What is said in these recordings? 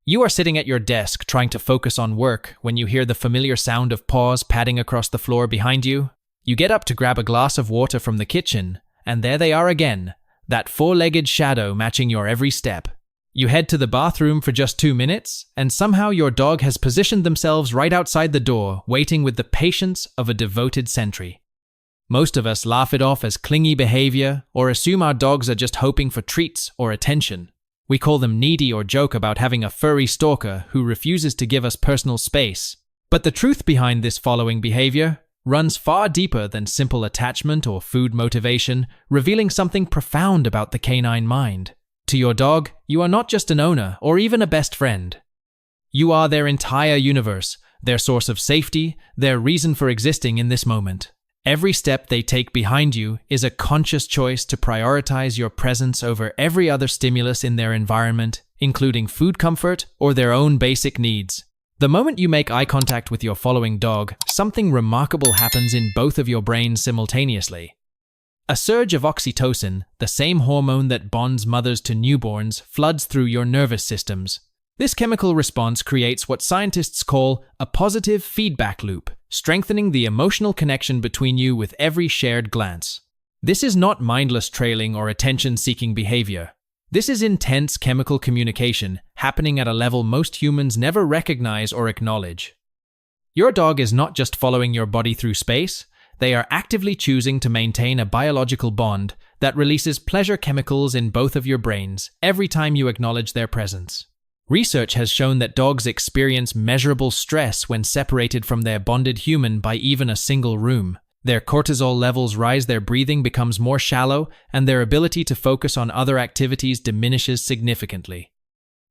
You are sitting at your desk trying to focus on work when you hear the familiar sound of paws padding across the floor behind you. You get up to grab a glass of water from the kitchen, and there they are again, that four-legged shadow matching your every step. You head to the bathroom for just 2 minutes, and somehow your dog has positioned themselves right outside the door, waiting with the patience of a devoted sentry. Most of us laugh it off as clingy behavior or assume our dogs are just hoping for treats or attention. We call them needy or joke about having a furry stalker who refuses to give us personal space. But the truth behind this following behavior runs far deeper than simple attachment or food motivation, revealing something profound about the canine mind. To your dog, you are not just an owner or even a best friend. You are their entire universe, their source of safety, their reason for existing in this moment. Every step they take behind you is a conscious choice to prioritize your presence over every other stimulus in their environment, including food comfort or their own basic needs. The moment you make eye contact with your following dog, something remarkable happens in both of your brains simultaneously. A surge of oxytocin, the same hormone that bonds mothers to newborns, floods through your nervous systems. This chemical response creates what scientists call a positive feedback loop, strengthening the emotional connection between you with every shared glance. This is not mindless trailing or attention-seeking behavior. This is intense chemical communication happening at a level most humans never recognize or acknowledge. Your dog is not just following your body through space, they are actively choosing to maintain a biological bond that releases pleasure chemicals in both of your brains every time you acknowledge their presence. Research has shown that dogs experience measurable stress when separated from their bonded human by even a single room. Their cortisol levels rise, their breathing becomes more shallow, and their ability to focus on other activities diminishes significantly.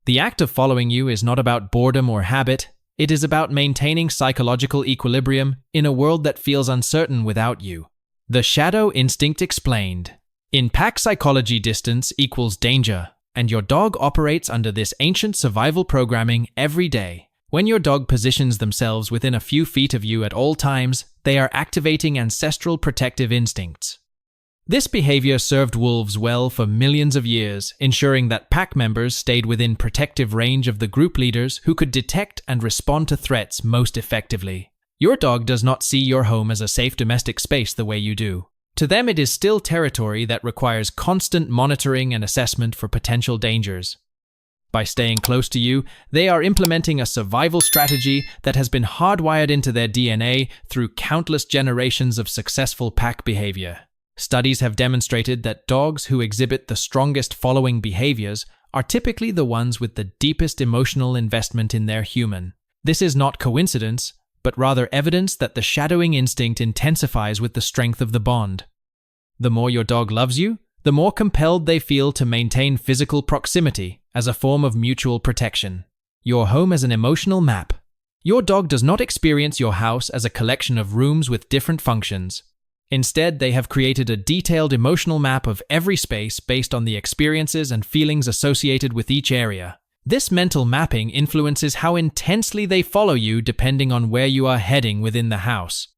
The act of following you is not about boredom or habit, it is about maintaining psychological equilibrium in a world that feels uncertain without you. The shadow instinct explained. In pack psychology, distance equals danger, and your dog operates under this ancient survival programming every day. When your dog positions themselves within a few feet of you at all times, they are activating ancestral protective instincts. This behavior served wolves well for millions of years, ensuring that pack members stayed within protective range of the group leaders who could detect and respond to threats most effectively. Your dog does not see your home as a safe domestic space the way you do. To them, it is still territory that requires constant monitoring and assessment for potential dangers. By staying close to you, they are implementing a survival strategy that has been hardwired into their DNA through countless generations of successful pack behavior. Studies have demonstrated that dogs who exhibit the strongest following behaviors are typically the ones with the deepest emotional investment in their human. This is not coincidence, but rather evidence that the shadowing instinct intensifies with the strength of the bond. The more your dog loves you, the more compelled they feel to maintain physical proximity as a form of mutual protection. Your home as an emotional map. Your dog does not experience your house as a collection of rooms with different functions. Instead, they have created a detailed emotional map of every space based on the experiences and feelings associated with each area. This mental mapping influences how intensely they follow you depending on where you are heading within the house.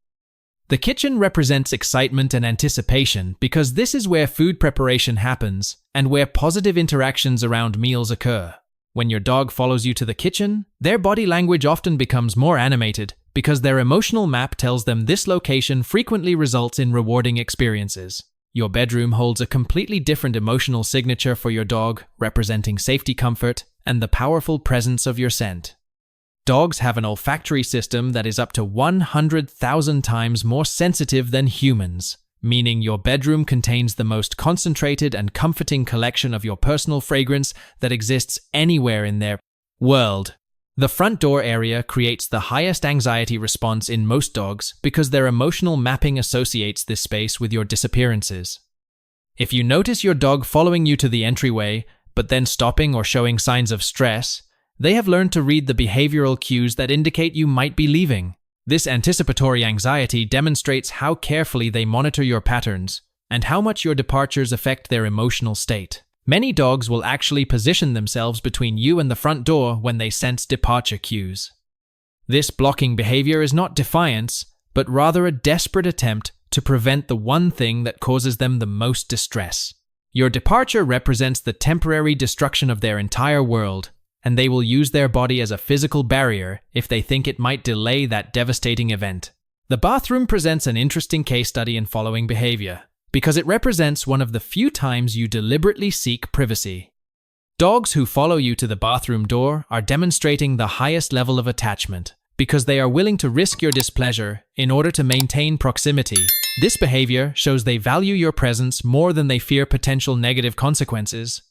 The kitchen represents excitement and anticipation because this is where food preparation happens and where positive interactions around meals occur. When your dog follows you to the kitchen, their body language often becomes more animated because their emotional map tells them this location frequently results in rewarding experiences. Your bedroom holds a completely different emotional signature for your dog, representing safety, comfort, and the powerful presence of your scent. Dogs have an olfactory system that is up to 100,000 times more sensitive than humans, meaning your bedroom contains the most concentrated and comforting collection of your personal fragrance that exists anywhere in their world. The front door area creates the highest anxiety response in most dogs because their emotional mapping associates this space with your disappearances. If you notice your dog following you to the entryway, but then stopping or showing signs of stress, they have learned to read the behavioral cues that indicate you might be leaving. This anticipatory anxiety demonstrates how carefully they monitor your patterns and how much your departures affect their emotional state. Many dogs will actually position themselves between you and the front door when they sense departure cues. This blocking behavior is not defiance, but rather a desperate attempt to prevent the one thing that causes them the most distress. Your departure represents the temporary destruction of their entire world, and they will use their body as a physical barrier if they think it might delay that devastating event. The bathroom presents an interesting case study in following behavior, because it represents one of the few times you deliberately seek privacy. Dogs who follow you to the bathroom door are demonstrating the highest level of attachment, because they are willing to risk your displeasure in order to maintain proximity. This behavior shows they value your presence more than they fear potential negative consequences.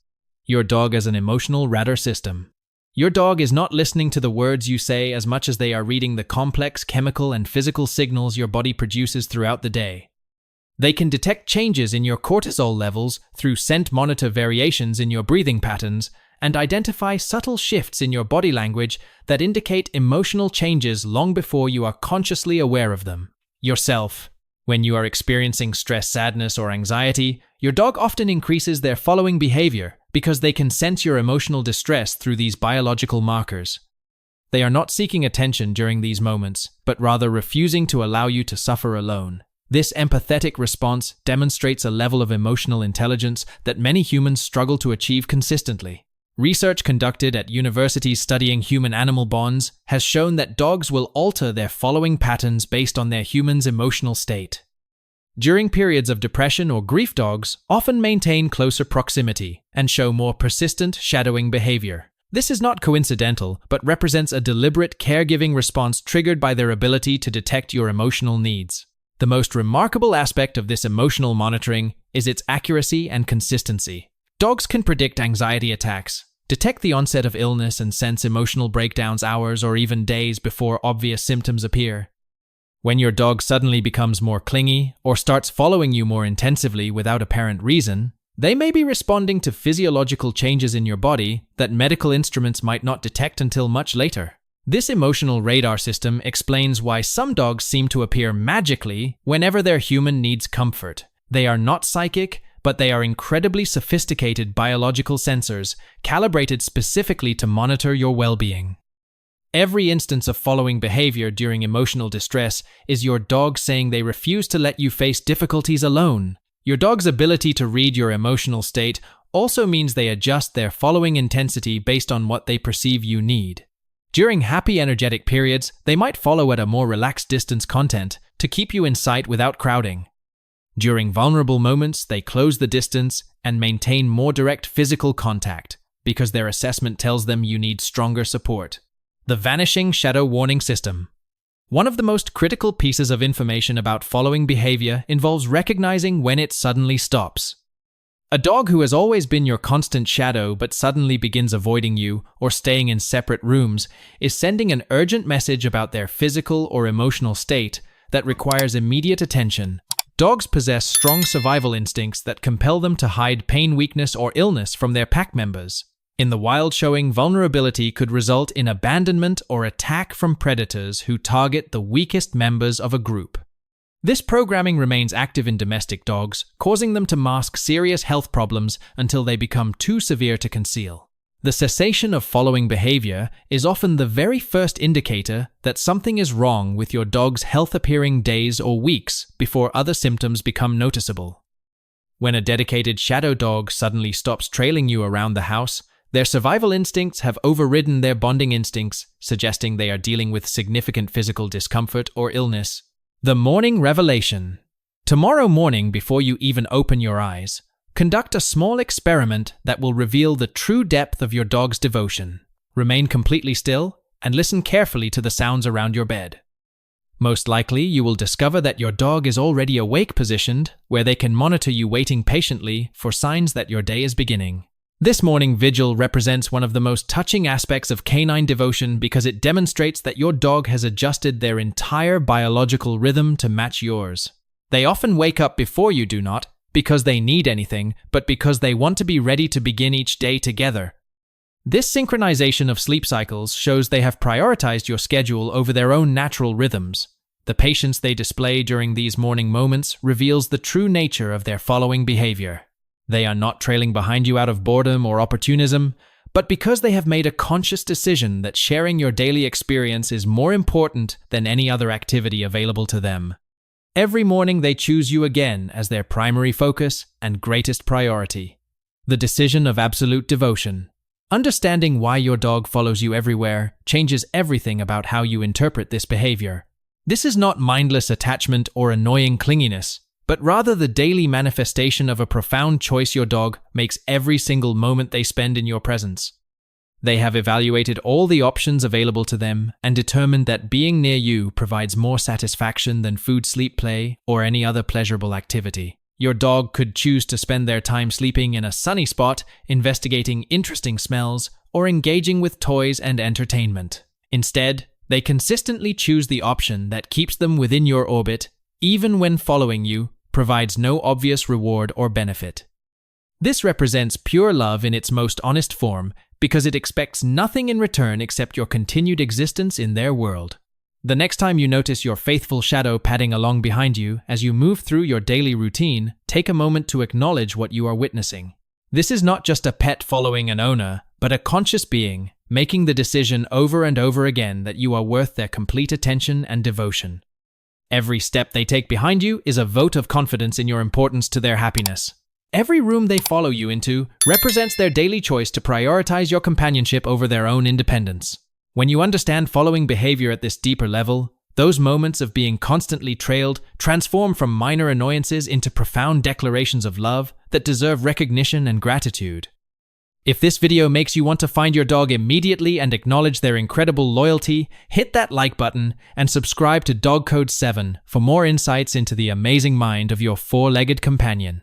Your dog as an emotional radar system. Your dog is not listening to the words you say as much as they are reading the complex chemical and physical signals your body produces throughout the day. They can detect changes in your cortisol levels through scent monitor variations in your breathing patterns and identify subtle shifts in your body language that indicate emotional changes long before you are consciously aware of them. Yourself. When you are experiencing stress, sadness, or anxiety, your dog often increases their following behavior because they can sense your emotional distress through these biological markers. They are not seeking attention during these moments, but rather refusing to allow you to suffer alone. This empathetic response demonstrates a level of emotional intelligence that many humans struggle to achieve consistently. Research conducted at universities studying human-animal bonds has shown that dogs will alter their following patterns based on their human's emotional state. During periods of depression or grief, dogs often maintain closer proximity and show more persistent shadowing behavior. This is not coincidental, but represents a deliberate caregiving response triggered by their ability to detect your emotional needs. The most remarkable aspect of this emotional monitoring is its accuracy and consistency. Dogs can predict anxiety attacks, detect the onset of illness, and sense emotional breakdowns hours or even days before obvious symptoms appear. When your dog suddenly becomes more clingy or starts following you more intensively without apparent reason, they may be responding to physiological changes in your body that medical instruments might not detect until much later. This emotional radar system explains why some dogs seem to appear magically whenever their human needs comfort. They are not psychic, but they are incredibly sophisticated biological sensors calibrated specifically to monitor your well-being. Every instance of following behavior during emotional distress is your dog saying they refuse to let you face difficulties alone. Your dog's ability to read your emotional state also means they adjust their following intensity based on what they perceive you need. During happy, energetic periods, they might follow at a more relaxed distance content to keep you in sight without crowding. During vulnerable moments, they close the distance and maintain more direct physical contact because their assessment tells them you need stronger support. The vanishing shadow warning system. One of the most critical pieces of information about following behavior involves recognizing when it suddenly stops. A dog who has always been your constant shadow but suddenly begins avoiding you or staying in separate rooms is sending an urgent message about their physical or emotional state that requires immediate attention. Dogs possess strong survival instincts that compel them to hide pain, weakness, or illness from their pack members. In the wild, showing vulnerability could result in abandonment or attack from predators who target the weakest members of a group. This programming remains active in domestic dogs, causing them to mask serious health problems until they become too severe to conceal. The cessation of following behavior is often the very first indicator that something is wrong with your dog's health, appearing days or weeks before other symptoms become noticeable. When a dedicated shadow dog suddenly stops trailing you around the house, their survival instincts have overridden their bonding instincts, suggesting they are dealing with significant physical discomfort or illness. The morning revelation. Tomorrow morning, before you even open your eyes, conduct a small experiment that will reveal the true depth of your dog's devotion. Remain completely still and listen carefully to the sounds around your bed. Most likely, you will discover that your dog is already awake, positioned where they can monitor you, waiting patiently for signs that your day is beginning. This morning vigil represents one of the most touching aspects of canine devotion because it demonstrates that your dog has adjusted their entire biological rhythm to match yours. They often wake up before you do, not because they need anything, but because they want to be ready to begin each day together. This synchronization of sleep cycles shows they have prioritized your schedule over their own natural rhythms. The patience they display during these morning moments reveals the true nature of their following behavior. They are not trailing behind you out of boredom or opportunism, but because they have made a conscious decision that sharing your daily experience is more important than any other activity available to them. Every morning they choose you again as their primary focus and greatest priority. The decision of absolute devotion. Understanding why your dog follows you everywhere changes everything about how you interpret this behavior. This is not mindless attachment or annoying clinginess, but rather the daily manifestation of a profound choice your dog makes every single moment they spend in your presence. They have evaluated all the options available to them and determined that being near you provides more satisfaction than food, sleep, play, or any other pleasurable activity. Your dog could choose to spend their time sleeping in a sunny spot, investigating interesting smells, or engaging with toys and entertainment. Instead, they consistently choose the option that keeps them within your orbit, even when following you provides no obvious reward or benefit. This represents pure love in its most honest form because it expects nothing in return except your continued existence in their world. The next time you notice your faithful shadow padding along behind you as you move through your daily routine, take a moment to acknowledge what you are witnessing. This is not just a pet following an owner, but a conscious being, making the decision over and over again that you are worth their complete attention and devotion. Every step they take behind you is a vote of confidence in your importance to their happiness. Every room they follow you into represents their daily choice to prioritize your companionship over their own independence. When you understand following behavior at this deeper level, those moments of being constantly trailed transform from minor annoyances into profound declarations of love that deserve recognition and gratitude. If this video makes you want to find your dog immediately and acknowledge their incredible loyalty, hit that like button and subscribe to Dog Code 7 for more insights into the amazing mind of your four-legged companion.